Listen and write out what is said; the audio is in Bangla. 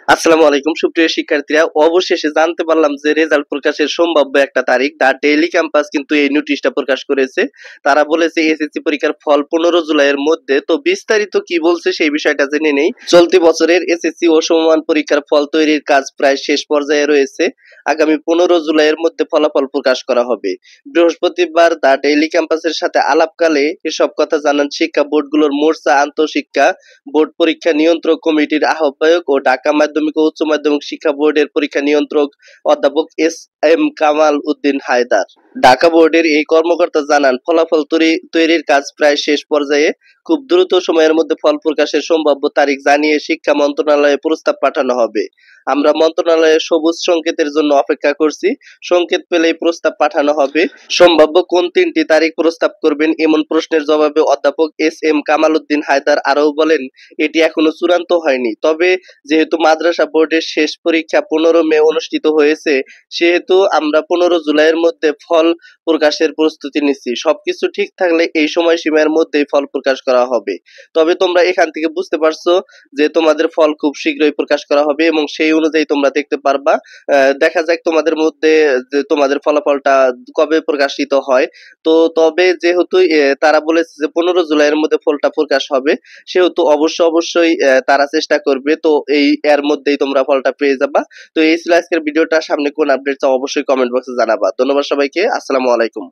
আসসালামু আলাইকুম সুপ্রিয় শিক্ষার্থীরা, অবশেষে জানতে পারলাম যে রেজাল্ট প্রকাশের সম্ভাব্য একটা তারিখ। দা ডেইলি ক্যাম্পাস কিন্তু এই নোটিশটা প্রকাশ করেছে। তারা বলেছে এসএসসি পরীক্ষার ফল 15 জুলাইয়ের মধ্যে। তো বিস্তারিত কি বলছে সেই বিষয়টা জেনে নেই। চলতি বছরের এসএসসি ও সমমান পরীক্ষার ফল তৈরির কাজ প্রায় শেষ পর্যায়ে রয়েছে। আগামী 15 জুলাইয়ের মধ্যে ফলাফল প্রকাশ করা হবে। বৃহস্পতিবার দা ডেইলি ক্যাম্পাসের সাথে আলাপকালে এসব কথা জানান শিক্ষা বোর্ডগুলোর মোর্চা আন্তঃশিক্ষা বোর্ড পরীক্ষা নিয়ন্ত্রক কমিটির আহ্বায়ক ও ঢাকা মাধ্যমিক ও উচ্চ মাধ্যমিক শিক্ষা বোর্ডের পরীক্ষা নিয়ন্ত্রক অধ্যাপক এস কামাল উদ্দিন হায়দার। ঢাকা বোর্ডের এই কর্মকর্তা জানান, ফলাফল তৈরির কাজ প্রায় শেষ পর্যায়ে। খুব দ্রুত সময়ের মধ্যে ফল প্রকাশের সম্ভাব্য তারিখ জানিয়ে শিক্ষা মন্ত্রণালয়ে প্রস্তাব পাঠানো হবে। আমরা মন্ত্রণালয়ে সবুজ সংকেতের জন্য অপেক্ষা করছি। সংকেত পেলেই প্রস্তাব পাঠানো হবে। সম্ভাব্য কোন 3টি তারিখ প্রস্তাব করবেন এমন প্রশ্নের জবাবে অধ্যাপক কামাল উদ্দিন হায়দার আরও বলেন, এটি এখনো চূড়ান্ত হয়নি। তবে যেহেতু মাদ্রাসা বোর্ডের শেষ পরীক্ষা 15 মে অনুষ্ঠিত হয়েছে, সেহেতু আমরা 15 জুলাইয়ের মধ্যে ফল প্রকাশের প্রস্তুতি নিচ্ছি। সবকিছু ঠিক থাকলে এই সময়সীমার মধ্যেই ফল প্রকাশ করা হবে। তবে তোমরা এখান থেকে বুঝতে পারছো যে তোমাদের ফল খুব শীঘ্রই প্রকাশ করা হবে এবং সেই অনুযায়ী তোমরা দেখতে পারবা। দেখা যাক তোমাদের মধ্যে যে তোমাদের ফলাফলটা কবে প্রকাশিত হয়। তো তবে যেহেতু তারা বলেছে যে 15 জুলাইয়ের মধ্যে ফলটা প্রকাশ হবে, সেহেতু অবশ্যই তারা চেষ্টা করবে। তো এর মধ্যেই তোমরা ফলটা পেয়ে যাবা। তো এই ছিল আজকের ভিডিওটা। সামনে কোন আপডেট চাও অবশ্যই কমেন্ট বক্সে জানাবা। ধন্যবাদ সবাইকে। আসসালামু আলাইকুম।